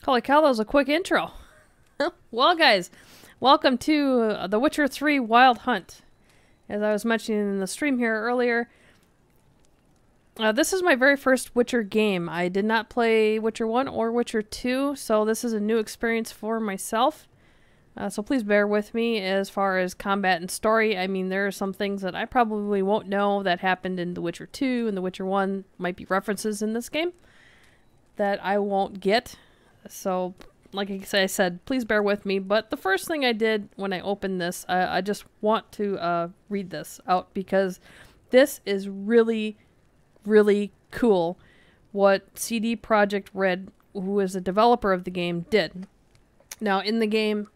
Holy cow, that was a quick intro. Well, guys, welcome to The Witcher 3 Wild Hunt. As I was mentioning in the stream here earlier, this is my very first Witcher game. I did not play Witcher 1 or Witcher 2, so this is a new experience for myself. So please bear with me as far as combat and story. I mean, there are some things that I probably won't know that happened in The Witcher 2 and The Witcher 1. Might be references in this game that I won't get. So, like I said, please bear with me. But the first thing I did when I opened this, I just want to read this out because this is really, really cool what CD Projekt RED, who is the developer of the game, did. Now, in the game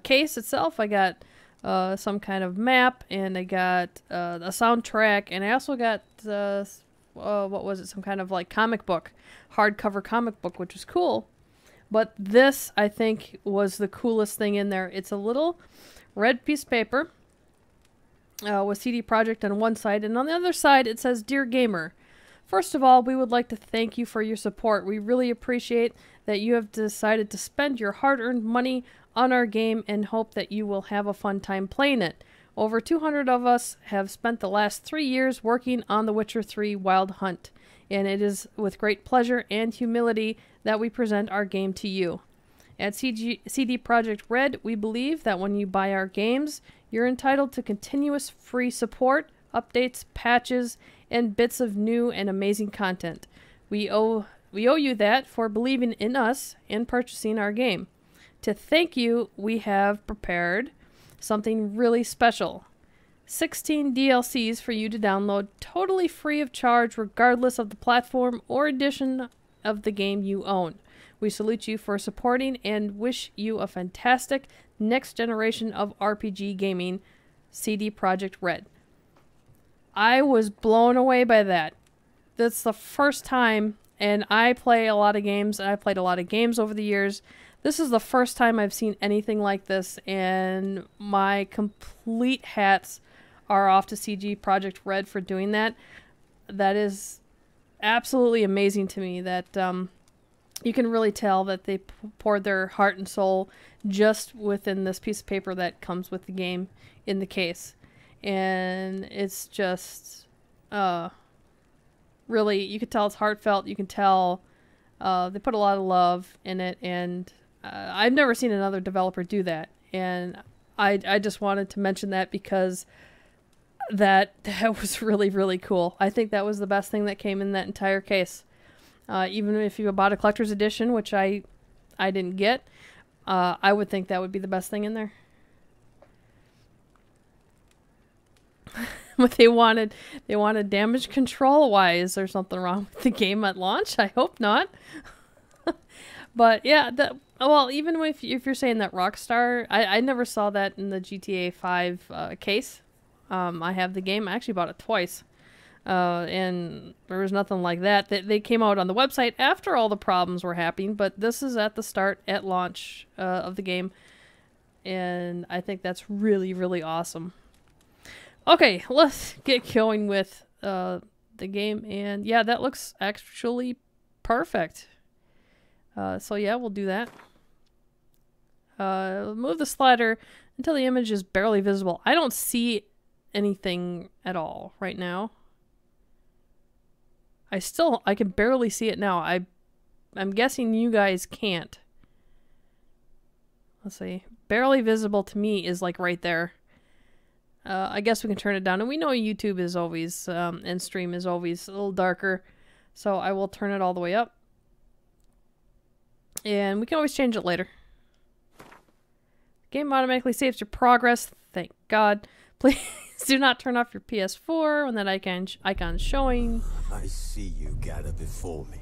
case itself, I got some kind of map, and I got a soundtrack, and I also got, what was it, some kind of like comic book, hardcover comic book, which is cool. But this, I think, was the coolest thing in there. It's a little red piece of paper with CD Projekt on one side, and on the other side it says, "Dear Gamer, first of all, we would like to thank you for your support. We really appreciate that you have decided to spend your hard-earned money on our game and hope that you will have a fun time playing it. Over 200 of us have spent the last 3 years working on The Witcher 3 Wild Hunt, and it is with great pleasure and humility that we present our game to you. At CD Projekt RED, we believe that when you buy our games, you're entitled to continuous free support, updates, patches, and bits of new and amazing content. We owe you that for believing in us and purchasing our game. To thank you, we have prepared something really special. 16 DLCs for you to download totally free of charge regardless of the platform or edition of the game you own. We salute you for supporting and wish you a fantastic next generation of RPG gaming, CD Projekt RED." I was blown away by that. That's the first time, and I play a lot of games, and I've played a lot of games over the years. This is the first time I've seen anything like this, and my complete hats are off to CD Projekt RED for doing that. That is absolutely amazing to me that you can really tell that they poured their heart and soul just within this piece of paper that comes with the game in the case. And it's just really, you could tell it's heartfelt. You can tell they put a lot of love in it, and I've never seen another developer do that. And I just wanted to mention that because that was really, really cool. I think that was the best thing that came in that entire case. Even if you bought a collector's edition, which I didn't get, I would think that would be the best thing in there. But they wanted damage control. Why? Is there something wrong with the game at launch? I hope not. But yeah, well, even if you're saying that Rockstar, I never saw that in the GTA 5 case. I have the game. I actually bought it twice. And there was nothing like that. They came out on the website after all the problems were happening, but this is at the start, at launch of the game. And I think that's really, really awesome. Okay, let's get going with the game. And yeah, that looks actually perfect. So yeah, we'll do that. Move the slider until the image is barely visible. I don't see anything at all right now. I can barely see it now. I'm guessing you guys can't. Let's see. Barely visible to me is like right there. I guess we can turn it down. And we know YouTube is always, and stream is always a little darker. So I will turn it all the way up. And we can always change it later. Game automatically saves your progress. Thank God. Please do not turn off your PS4 when that icon's showing. I see you gather before me.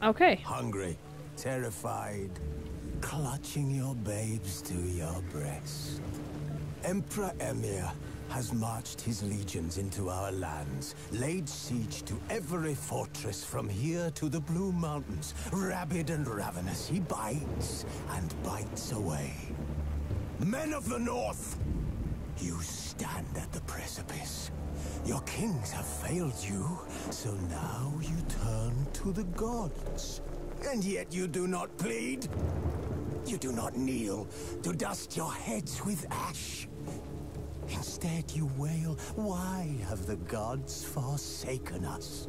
Okay. Hungry, terrified, clutching your babes to your breast. Emperor Emir has marched his legions into our lands, laid siege to every fortress from here to the Blue Mountains. Rabid and ravenous, he bites and bites away. Men of the North, you stand at the precipice. Your kings have failed you, so now you turn to the gods. And yet you do not plead. You do not kneel to dust your heads with ash. Instead you wail, why have the gods forsaken us?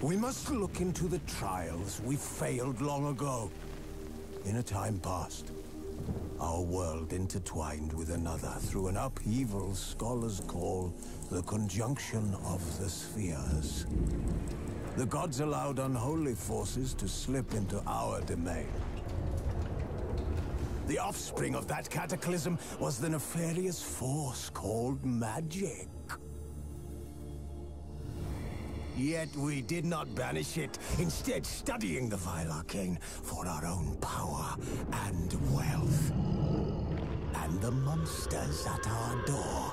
We must look into the trials we failed long ago. In a time past, our world intertwined with another through an upheaval scholars call the conjunction of the spheres. The gods allowed unholy forces to slip into our domain. The offspring of that cataclysm was the nefarious force called magic. Yet we did not banish it, instead studying the vile arcane for our own power and wealth. And the monsters at our door,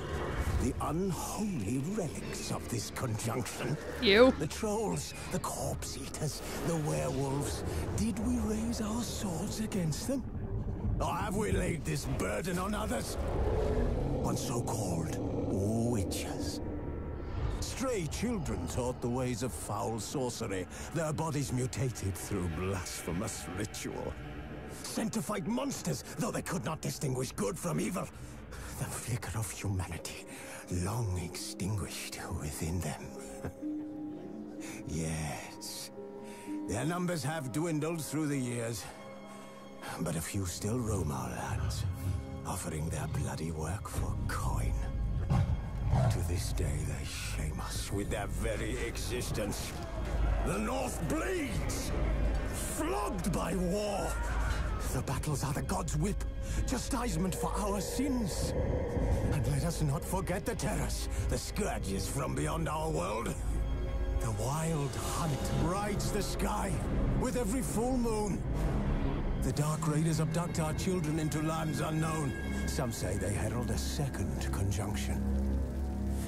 the unholy relics of this conjunction. You? The trolls, the corpse eaters, the werewolves. Did we raise our swords against them? Or have we laid this burden on others? On so-called witches. Stray children taught the ways of foul sorcery, their bodies mutated through blasphemous ritual. Sent to fight monsters, though they could not distinguish good from evil. The flicker of humanity, long extinguished within them. Yes, their numbers have dwindled through the years, but a few still roam our lands, offering their bloody work for coin. To this day, they shame us with their very existence. The North bleeds, flogged by war. The battles are the gods' whip, chastisement for our sins. And let us not forget the terrors, the scourges from beyond our world. The wild hunt rides the sky with every full moon. The Dark Raiders abduct our children into lands unknown. Some say they herald a second conjunction.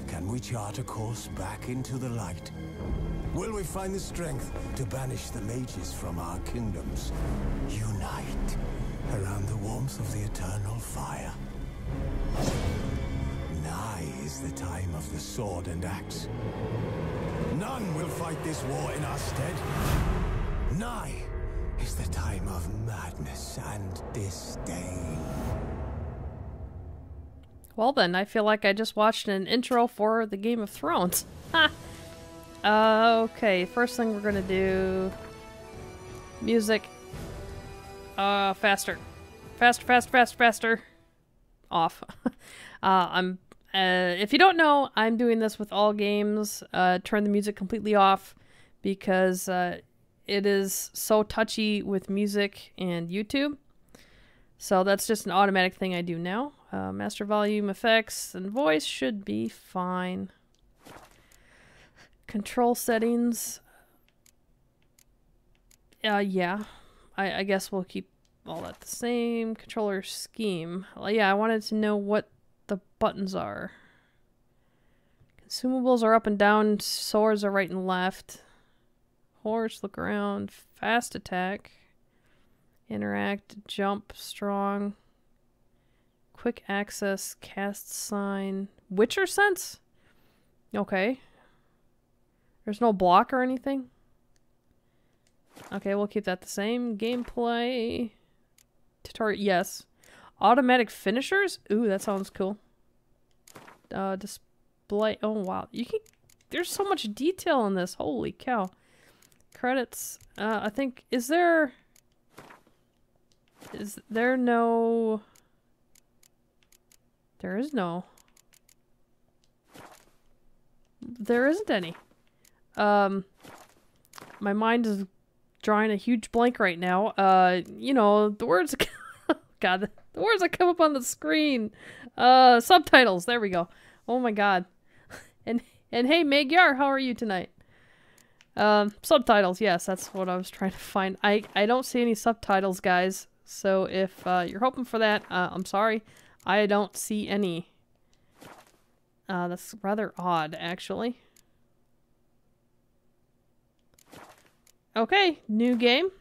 Can we chart a course back into the light? Will we find the strength to banish the mages from our kingdoms? Unite around the warmth of the eternal fire. Nigh is the time of the sword and axe. None will fight this war in our stead. Nigh is the time of madness and disdain. Well then, I feel like I just watched an intro for the Game of Thrones. Ha! Okay, first thing we're gonna do... music. Faster. Faster. Off. If you don't know, I'm doing this with all games. Turn the music completely off because it is so touchy with music and YouTube. So that's just an automatic thing I do now. Master volume, effects, and voice should be fine. Control settings. Yeah. I guess we'll keep all that the same. Controller scheme. Well, yeah, I wanted to know what the buttons are. Consumables are up and down. Swords are right and left. Horse, look around. Fast attack. Interact, jump, strong. Quick access, cast sign. Witcher sense? Okay. There's no block or anything? Okay, we'll keep that the same. Gameplay. Tutorial, yes. Automatic finishers? Ooh, that sounds cool. Display, oh wow. There's so much detail in this. Holy cow. Credits, I think, is there no... There isn't any. My mind is drawing a huge blank right now. You know, the words... God, the words that come up on the screen. Subtitles, there we go. Oh my god. And hey, Magyar, how are you tonight? Subtitles, yes, that's what I was trying to find. I don't see any subtitles, guys. So if you're hoping for that, I'm sorry. I don't see any. That's rather odd, actually. Okay, new game.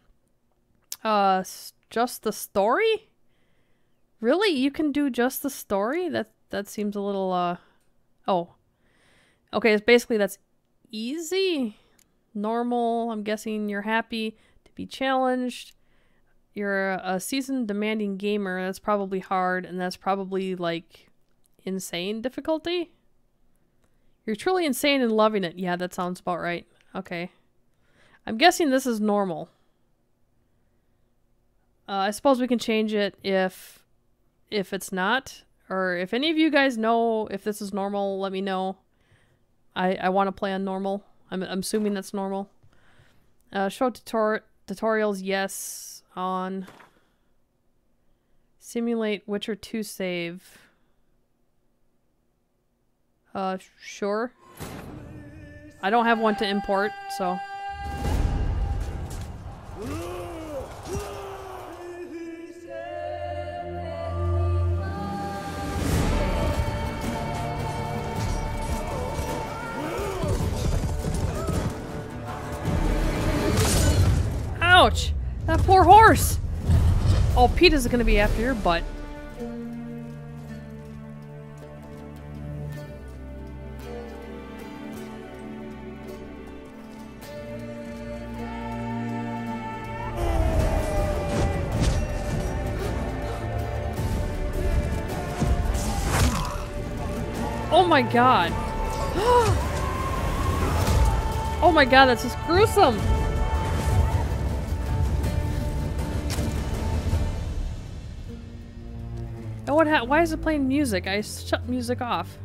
Just the story? Really? You can do just the story? That seems a little, oh. Okay, it's basically that's easy. Normal. I'm guessing you're happy to Be challenged. You're a seasoned, demanding gamer. That's probably hard, and that's probably, like, insane difficulty. You're truly insane and loving it. Yeah, that sounds about right. Okay. I'm guessing this is normal. I suppose we can change it if it's not. Or if any of you guys know if this is normal, let me know. I want to play on normal. I'm assuming that's normal. Show tutorials, yes. On. Simulate Witcher 2 save. Sure. I don't have one to import, so. Ouch! That poor horse! Oh, Peter's gonna be after your butt. Oh my god. Oh my god, that's just gruesome. And why is it playing music? I shut music off.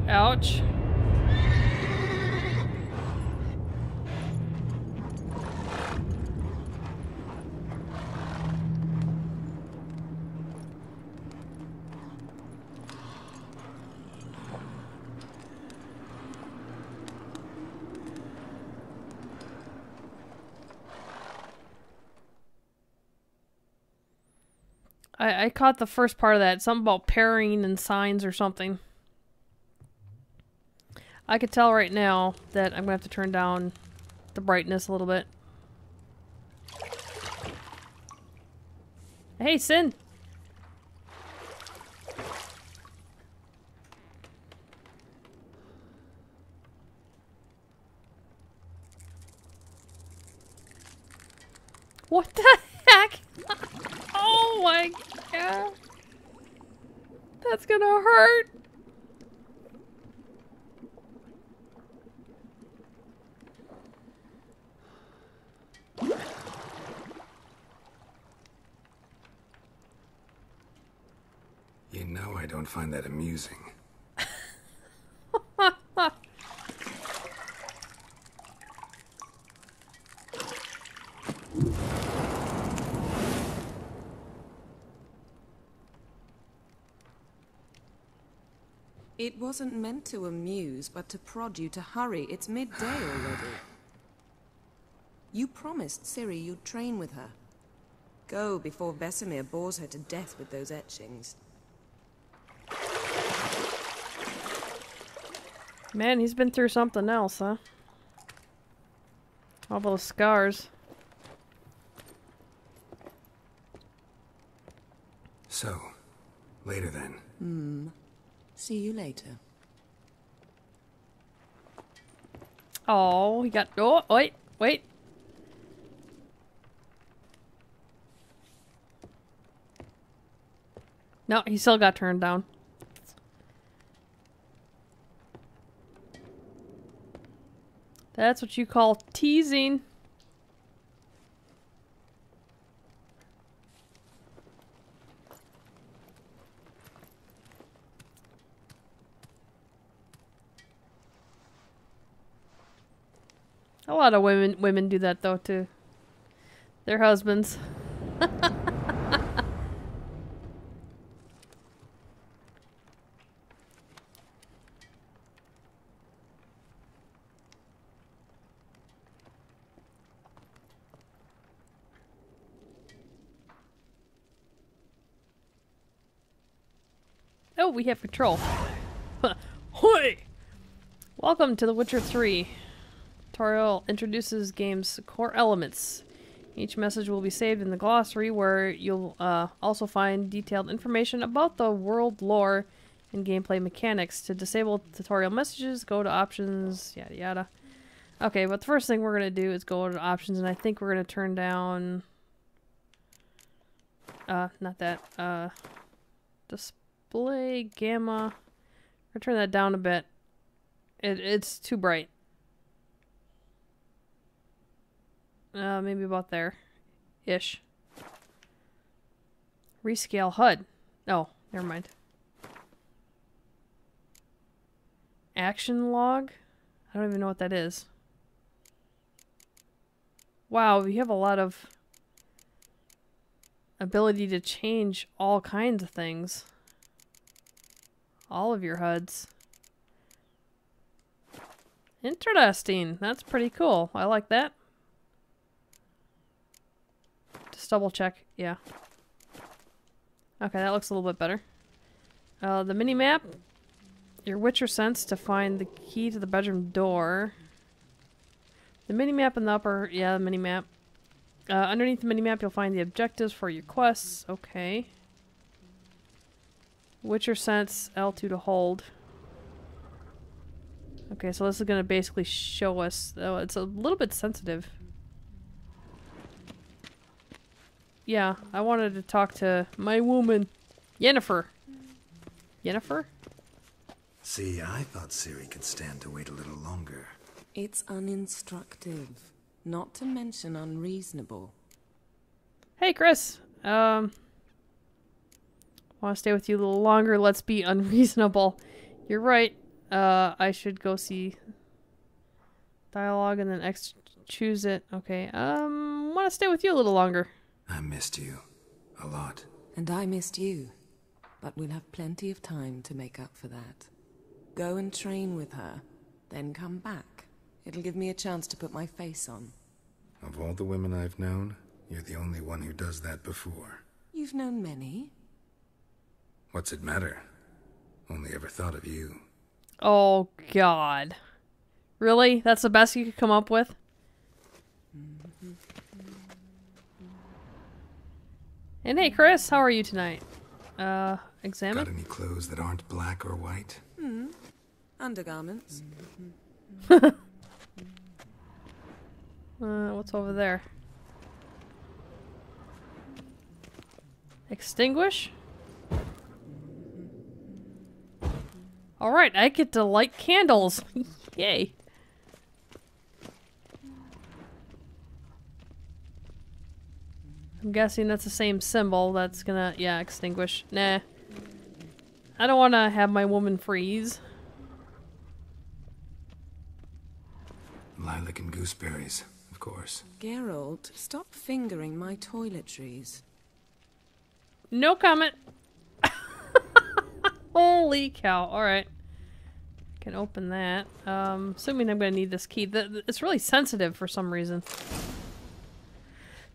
Ouch. I caught the first part of that. Something about pairing and signs or something. I could tell right now that I'm going to have to turn down the brightness a little bit. Hey, Sin! What the heck? Oh my god! That's gonna hurt! You know I don't find that amusing. It wasn't meant to amuse, but to prod you to hurry. It's midday already. You promised Ciri you'd train with her. Go before Vesemir bores her to death with those etchings. Man, he's been through something else, huh? All those scars. So, later then. See you later. Oh, he got... Oh, wait, wait. No, he still got turned down. That's what you call teasing. A lot of women do that though to their husbands. Oh, we have control. Hoi! Welcome to The Witcher 3. Tutorial introduces game's core elements. Each message will be saved in the glossary, where you'll also find detailed information about the world lore and gameplay mechanics. To disable tutorial messages, go to options, yada yada. Okay, but the first thing we're going to do is go to options, and I think we're going to turn down... not that. Display gamma. I'll turn that down a bit. It's too bright. Maybe about there. Ish. Rescale HUD. Oh, never mind. Action log? I don't even know what that is. Wow, you have a lot of ability to change all kinds of things. All of your HUDs. Interesting. That's pretty cool. I like that. Just double check. Yeah. Okay, that looks a little bit better. The mini-map. Your Witcher sense to find the key to the bedroom door. The mini-map in the upper... Yeah, the mini-map. Underneath the mini-map, you'll find the objectives for your quests. Okay. Witcher sense, L2 to hold. Okay, so this is going to basically show us... Oh, it's a little bit sensitive. Yeah, I wanted to talk to my woman, Yennefer. Yennefer? See, I thought Ciri could stand to wait a little longer. It's uninstructive, not to mention unreasonable. Hey, Chris. Want to stay with you a little longer? Let's be unreasonable. You're right. I should go see dialogue and then X choose it. Okay. Want to stay with you a little longer. I missed you. A lot. And I missed you. But we'll have plenty of time to make up for that. Go and train with her, then come back. It'll give me a chance to put my face on. Of all the women I've known, you're the only one who does that before. You've known many. What's it matter? Only ever thought of you. Oh, God. Really? That's the best you could come up with? And hey, Chris, how are you tonight? Examine? Got any clothes that aren't black or white? Undergarments. What's over there? Extinguish? Alright, I get to light candles. Yay. I'm guessing that's the same symbol that's gonna, yeah, extinguish. Nah. I don't want to have my woman freeze. Lilac and gooseberries, of course. Geralt, stop fingering my toiletries. No comment. Holy cow. Alright. Can open that. Assuming I'm going to need this key. It's really sensitive for some reason.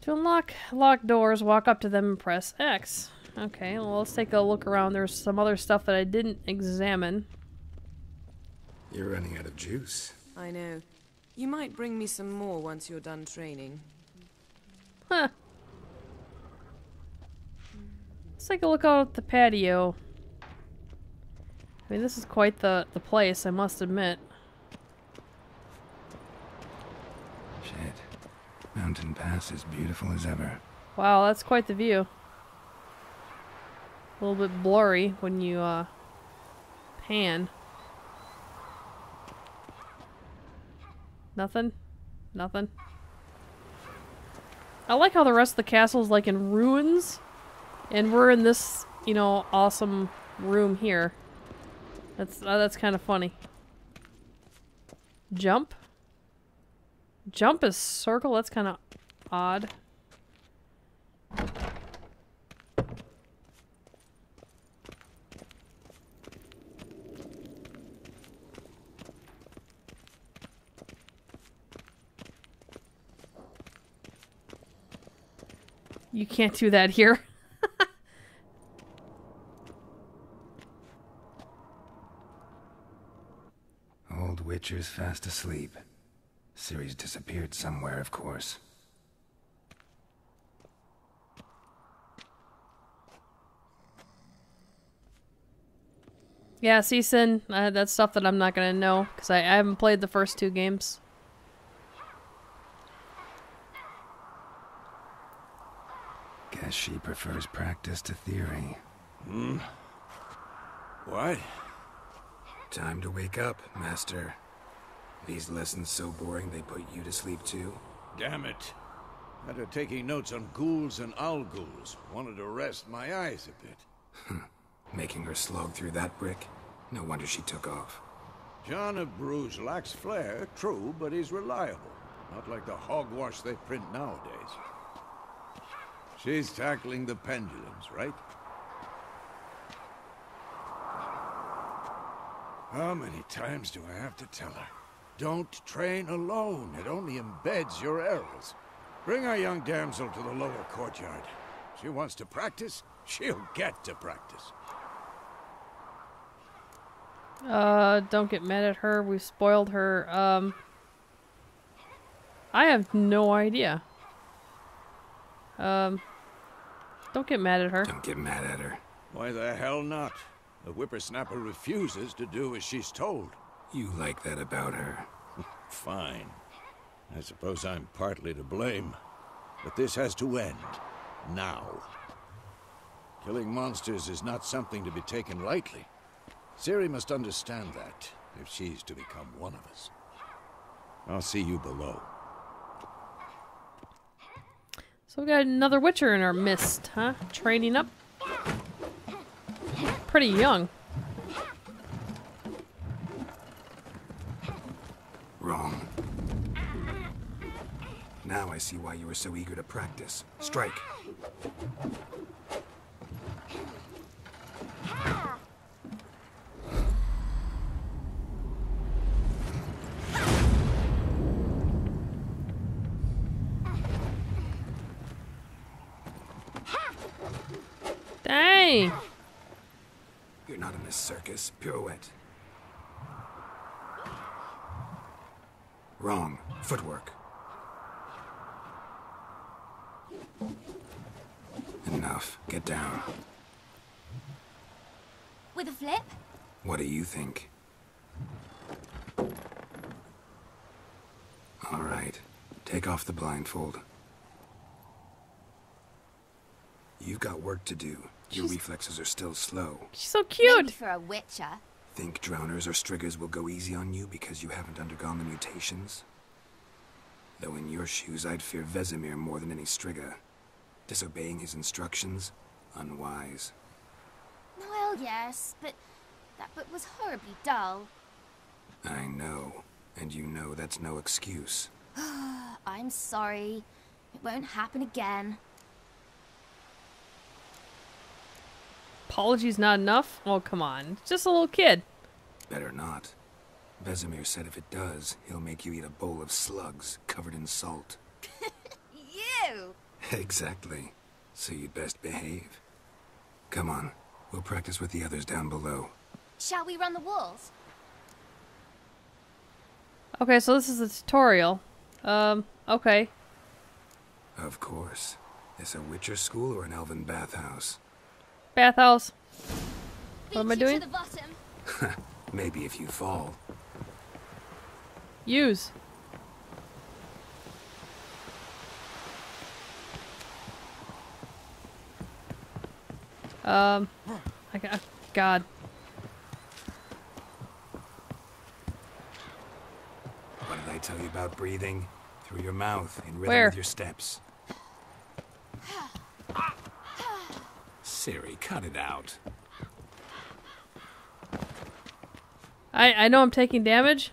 To unlock locked doors, walk up to them and press X. Okay, well, let's take a look around. There's some other stuff that I didn't examine. You're running out of juice. I know. You might bring me some more once you're done training. Huh. Let's take a look out at the patio. I mean, this is quite the place, I must admit. Shit. Mountain Pass is beautiful as ever. Wow, that's quite the view. A little bit blurry when you, pan. Nothing? Nothing? I like how the rest of the castle is, like, in ruins. And we're in this, you know, awesome room here. That's kind of funny. Jump? Jump is circle? That's kind of odd. You can't do that here. Old Witcher's fast asleep. Ciri's disappeared somewhere, of course. Yeah, Season, that's stuff that I'm not gonna know, because I haven't played the first two games. Guess she prefers practice to theory. What? Time to wake up, Master. These lessons so boring they put you to sleep too? Damn it. After taking notes on ghouls and owl ghouls, wanted to rest my eyes a bit. Making her slog through that brick? No wonder she took off. John of Bruges lacks flair, true, but he's reliable. Not like the hogwash they print nowadays. She's tackling the pendulums, right? How many times do I have to tell her? Don't train alone. It only embeds your errors. Bring our young damsel to the lower courtyard. She wants to practice, she'll get to practice. Don't get mad at her. We've spoiled her. I have no idea. Don't get mad at her. Don't get mad at her. Why the hell not? The whippersnapper refuses to do as she's told. You like that about her. Fine. I suppose I'm partly to blame. But this has to end. Now. Killing monsters is not something to be taken lightly. Ciri must understand that, if she's to become one of us. I'll see you below. So we got another Witcher in our midst, huh? Training up. Pretty young. Wrong. Now I see why you were so eager to practice. Strike. Dang! You're not in this circus. Pirouette. Wrong. Footwork. Enough. Get down. With a flip? What do you think? All right. Take off the blindfold. You've got work to do. Your reflexes are still slow. She's so Maybe cute! for a witcher. Think drowners or striggers will go easy on you because you haven't undergone the mutations? Though in your shoes, I'd fear Vesemir more than any strigger. Disobeying his instructions? Unwise. Well, yes, but that book was horribly dull. I know. And you know that's no excuse. I'm sorry. It won't happen again. Apologies not enough? Oh, come on. Just a little kid. Better not. Vesemir said if it does, he'll make you eat a bowl of slugs covered in salt. You! Exactly. So you'd best behave. Come on, we'll practice with the others down below. Shall we run the walls? Okay, so this is a tutorial. Okay. Of course. This a Witcher school or an elven bathhouse? Bathhouse. What am I Beat you doing? to the bottom. Maybe if you fall. Use. God. What did I tell you about breathing? Through your mouth, in rhythm Where? with your steps. Ciri, cut it out. I know I'm taking damage.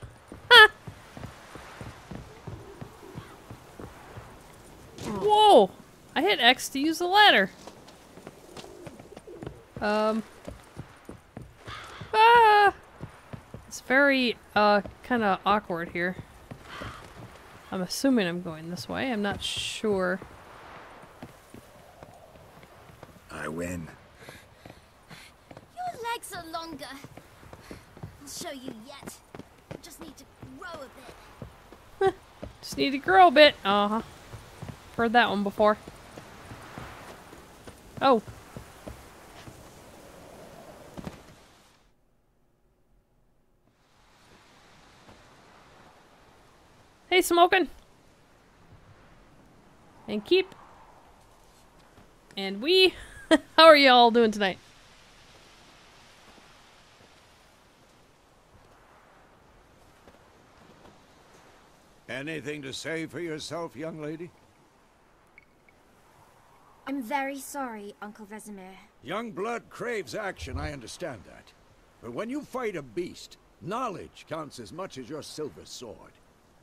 Whoa! I hit X to use the ladder. It's very, kind of awkward here. I'm assuming I'm going this way. I'm not sure. I win. Your legs are longer. I'll show you yet. You just need to grow a bit. Just need to grow a bit. Uh-huh. Heard that one before. Oh. Hey, smoking. And keep. And we. How are you all doing tonight? Anything to say for yourself, young lady? I'm very sorry, Uncle Vesemir. Young blood craves action, I understand that. But when you fight a beast, knowledge counts as much as your silver sword.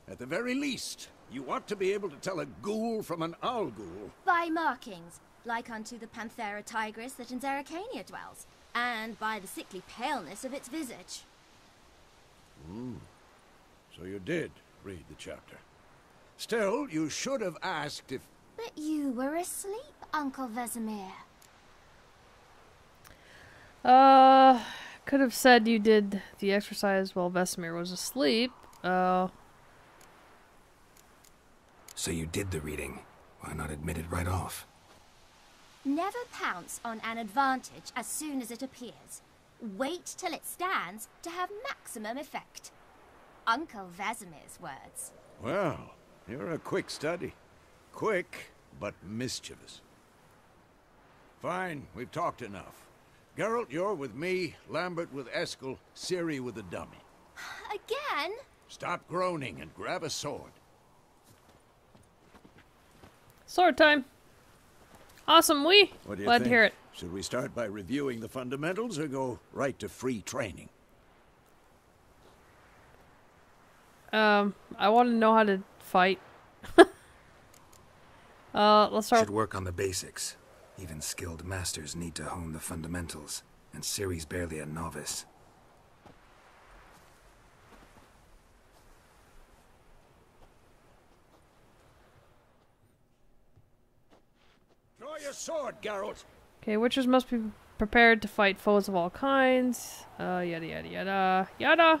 At the very least, you ought to be able to tell a ghoul from an owl ghoul. By markings, like unto the Panthera tigris that in Zeracania dwells, and by the sickly paleness of its visage. So you did read the chapter. Still, you should have asked if... But you were asleep, Uncle Vesemir. Could have said you did the exercise while Vesemir was asleep. So you did the reading. Why not admit it right off? Never pounce on an advantage as soon as it appears. Wait till it stands to have maximum effect. Uncle Vesemir's words. Well, you're a quick study. Quick, but mischievous. Fine, we've talked enough. Geralt, you're with me, Lambert with Eskel, Ciri with the dummy. Again? Stop groaning and grab a sword. Sword time. Awesome, we. What do you Glad think? to hear it. Should we start by reviewing the fundamentals or go right to free training? I want to know how to fight. Let's start. Should work on the basics. Even skilled masters need to hone the fundamentals, and Ciri's barely a novice. Draw your sword, Geralt. Okay, witchers must be prepared to fight foes of all kinds. Yada yada yada yada.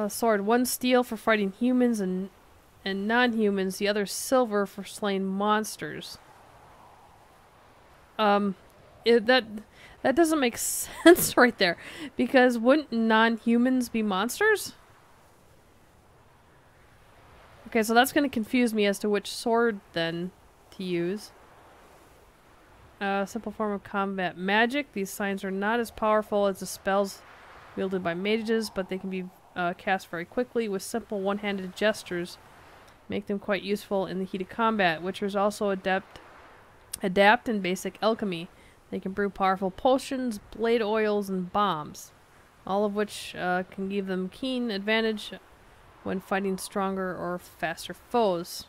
Sword, one steel for fighting humans and non-humans, the other silver for slaying monsters. That doesn't make sense right there, because wouldn't non-humans be monsters? Okay, so that's going to confuse me as to which sword then to use. Simple form of combat magic. These signs are not as powerful as the spells wielded by mages, but they can be cast very quickly with simple one-handed gestures. Make them quite useful in the heat of combat. Witchers also adapt in basic alchemy. They can brew powerful potions, blade oils, and bombs, all of which can give them keen advantage when fighting stronger or faster foes.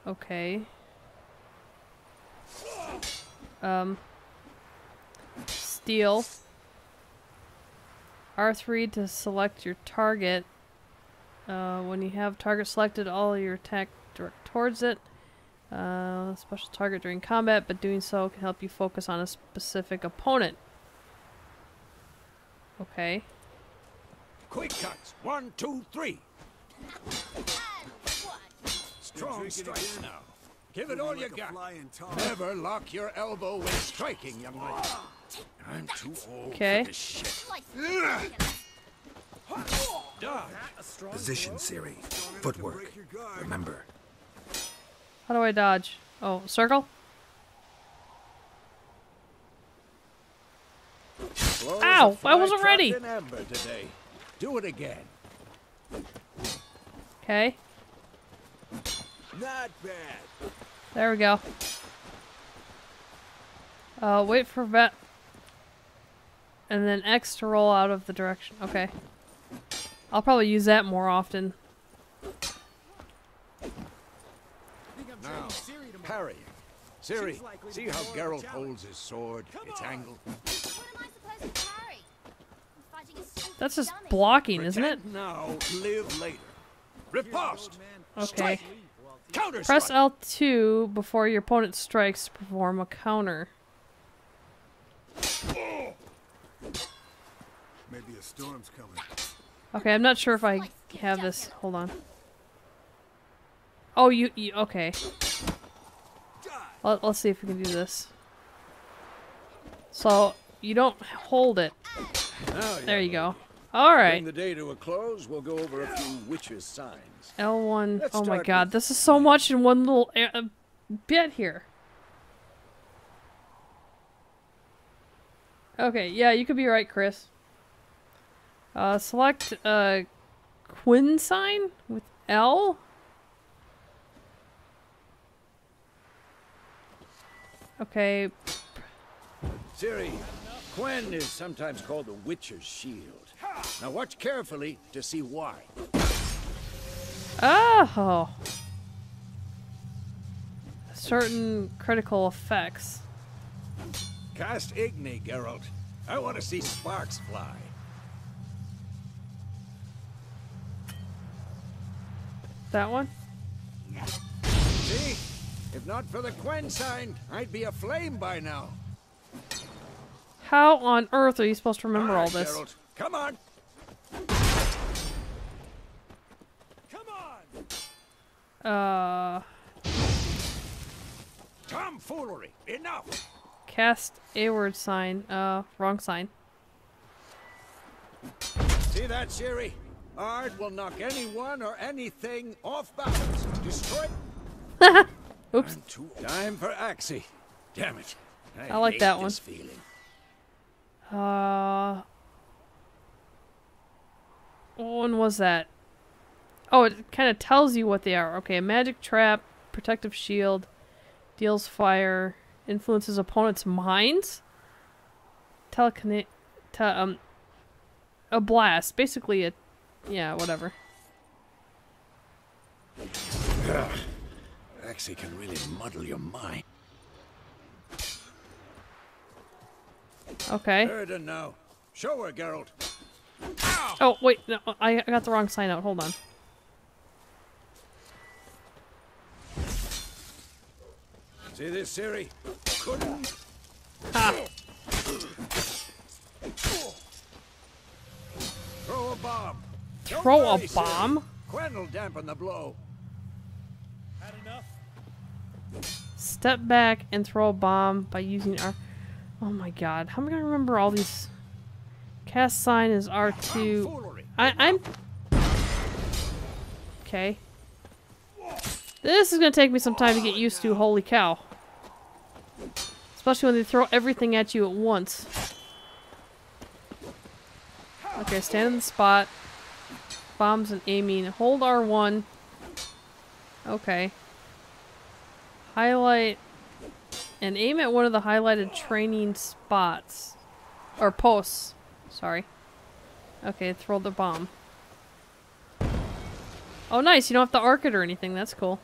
Okay. Steel. R3 to select your target. When you have target selected, all your attack direct towards it. Special target during combat, but doing so can help you focus on a specific opponent. Okay. Quick cuts. 1, 2, 3. Strong strikes now. Give it all you got. Never lock your elbow when striking, young lady. I'm too old for this shit. Dodge. Position, Ciri. Footwork. Remember. How do I dodge? Oh, circle? Slow Ow! as a I wasn't fly ready! trapped in amber today. Do it again. Okay. Not bad. There we go. Wait for vet. And then X to roll out of the direction. Okay. I'll probably use that more often. Now, parrying. Ciri, see how Geralt holds his sword, its angle? What am I supposed to parry? I'm fighting a stupid That's just dummy. blocking, isn't it? Pretend now, live later. Riposte. Okay. Strike. Counter Press strike. L2 before your opponent strikes to perform a counter. Maybe a storm's coming. Okay, I'm not sure if I have this. Hold on. Oh, you okay. Let's see if we can do this. So, you don't hold it. Now, There you young go. Alright. Bring the day to a close, we'll go over a few witches' signs. L1. Let's Oh my start god, with this is so much in one little bit here. Okay, yeah, you could be right, Chris. Select Quinn sign with L. Okay. Ciri, Quen is sometimes called the Witcher's Shield. Now watch carefully to see why. Oh. Certain critical effects. Cast Igni, Geralt. I want to see sparks fly. That one? See? If not for the Quen sign, I'd be aflame by now. How on earth are you supposed to remember all this? Geralt, come on. Come on. Tomfoolery. Enough. Cast a word sign. Wrong sign. See that, Ciri? Art will knock anyone or anything off balance. Destroy. Oops. Time for Axie. Damn it. I like hate that one. this feeling. What one was that? Oh, it kind of tells you what they are. Okay, magic trap, protective shield, deals fire, influences opponents' minds, a blast. Basically, yeah, whatever. Axie can really muddle your mind. Okay. Erden now. Show her, Geralt. Oh, wait, no, I got the wrong sign out. Hold on. See this, Ciri? Couldn't. Ha! Throw a bomb. Don't Throw a worry, Ciri. bomb? Quen will dampen the blow. Step back and throw a bomb by using R. Oh my god, how am I gonna remember all these? Cast sign is R2. Tomfoolery. I'm. Okay. This is gonna take me some time to get used to, holy cow. Especially when they throw everything at you at once. Okay, stand in the spot. Bombs and aiming. Hold R1. Okay. Highlight and aim at one of the highlighted training spots. Or posts. Sorry. Okay, throw the bomb. Oh nice, you don't have to arc it or anything, that's cool.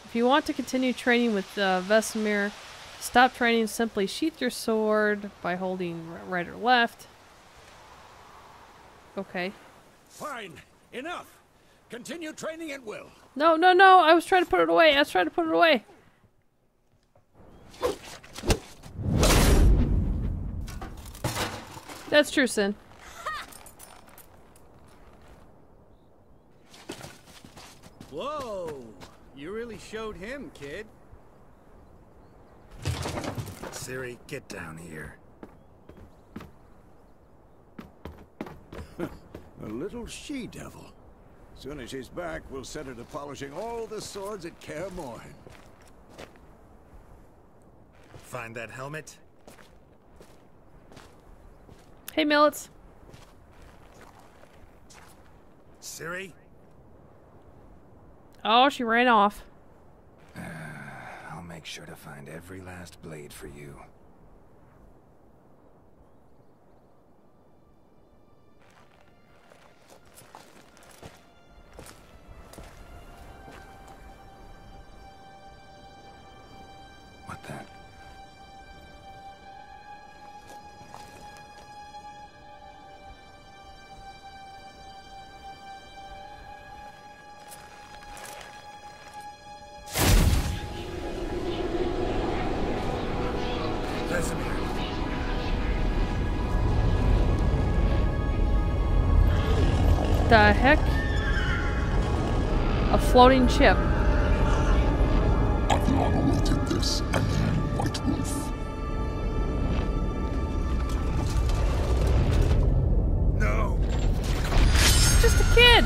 If you want to continue training with Vesemir, stop training, simply sheath your sword by holding right or left. Okay. Fine. Enough. Continue training at will. No, no, no. I was trying to put it away. I was trying to put it away. That's true, Sin. Whoa! You really showed him, kid. Ciri, get down here. A little she-devil. Soon as she's back, we'll set her to polishing all the swords at Kaer Morhen. Find that helmet? Hey, Millets. Ciri? Oh, she ran off. I'll make sure to find every last blade for you. What the? The heck? A floating ship. I've long awaited this, and you, White Wolf. No! Just a kid!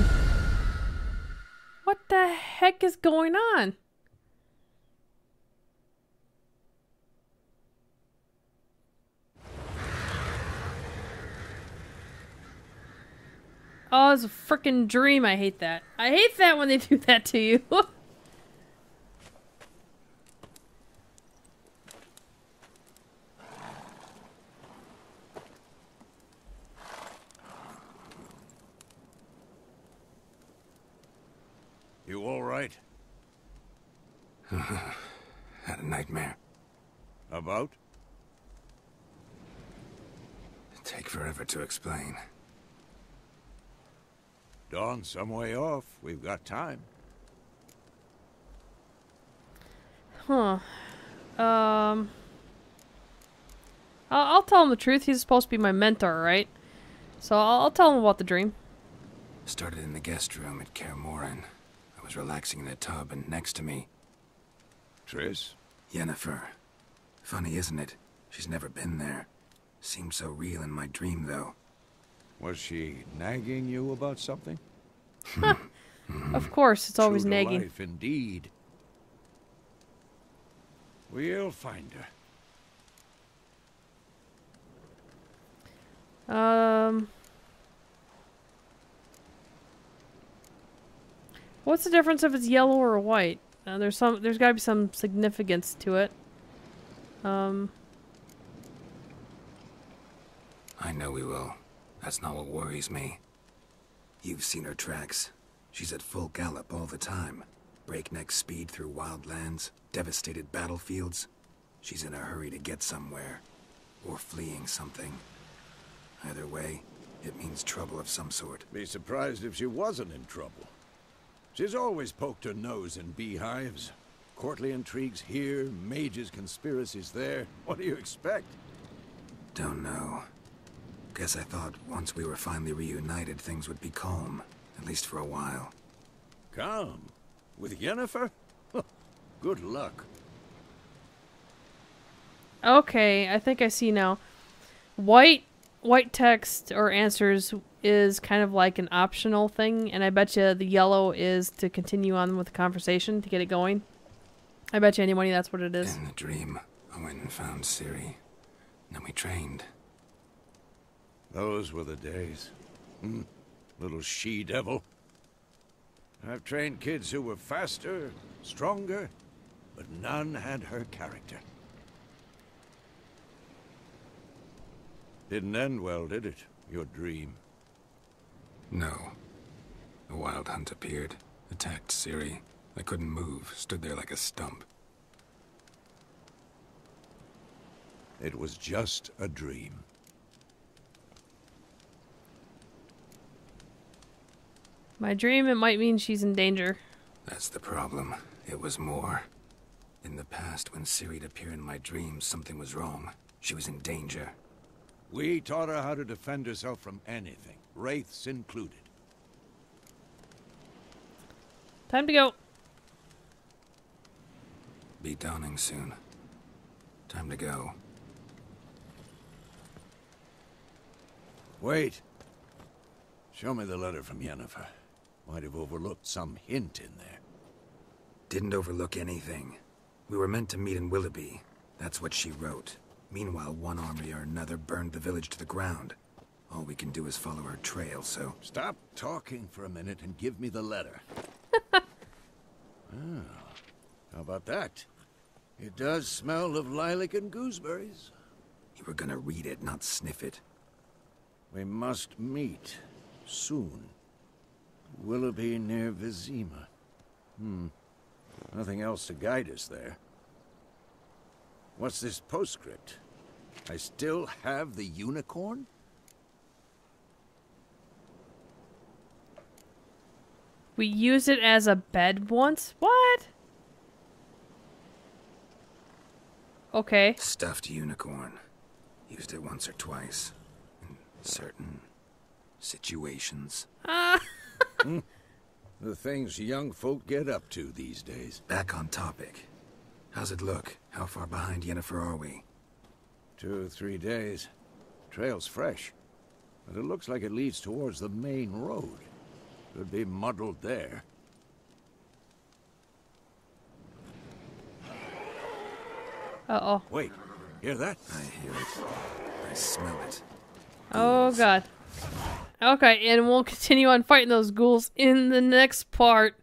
What the heck is going on? Oh, it's a freaking dream. I hate that. I hate that when they do that to you. You all right? Had a nightmare. About? Take forever to explain. Dawn's some way off. We've got time. Huh. I'll tell him the truth. He's supposed to be my mentor, right? So I'll tell him about the dream. Started in the guest room at Kaer Morhen. I was relaxing in a tub, and next to me, Triss? Yennefer. Funny, isn't it? She's never been there. Seemed so real in my dream, though. Was she nagging you about something? Of course, it's always True to nagging. life, indeed. We'll find her. What's the difference if it's yellow or white? There's gotta be some significance to it. I know we will. That's not what worries me. You've seen her tracks. She's at full gallop all the time. Breakneck speed through wild lands, devastated battlefields. She's in a hurry to get somewhere. Or fleeing something. Either way, it means trouble of some sort. Be surprised if she wasn't in trouble. She's always poked her nose in beehives. Courtly intrigues here, mages' conspiracies there. What do you expect? Don't know. Guess I thought once we were finally reunited, things would be calm. At least for a while. Calm? With Yennefer? Good luck. Okay, I think I see now. White text or answers is kind of like an optional thing, and I bet you the yellow is to continue on with the conversation to get it going. I bet you any money that's what it is. In the dream, I went and found Ciri. Then we trained. Those were the days. Little she-devil. I've trained kids who were faster, stronger, but none had her character. Didn't end well, did it? Your dream? No. A wild hunt appeared, attacked Ciri. I couldn't move, stood there like a stump. It was just a dream. My dream, it might mean she's in danger. That's the problem. It was more. In the past, when Ciri'd appear in my dreams, something was wrong. She was in danger. We taught her how to defend herself from anything, wraiths included. Time to go. Be dawning soon. Time to go. Wait. Show me the letter from Yennefer. Might have overlooked some hint in there. Didn't overlook anything. We were meant to meet in Willoughby. That's what she wrote. Meanwhile, one army or another burned the village to the ground. All we can do is follow her trail, so... Stop talking for a minute and give me the letter. How about that? It does smell of lilac and gooseberries. You were gonna read it, not sniff it. We must meet. Soon. Willoughby near Vizima. Nothing else to guide us there. What's this postscript? I still have the unicorn? We used it as a bed once? What? Okay. Stuffed unicorn. Used it once or twice. In certain situations. The things young folk get up to these days. Back on topic. How's it look? How far behind Yennefer are we? 2 or 3 days. Trail's fresh. But it looks like it leads towards the main road. Could be muddled there. Uh-oh. Wait, hear that? I hear it. I smell it. Oh, God. Okay, and we'll continue on fighting those ghouls in the next part.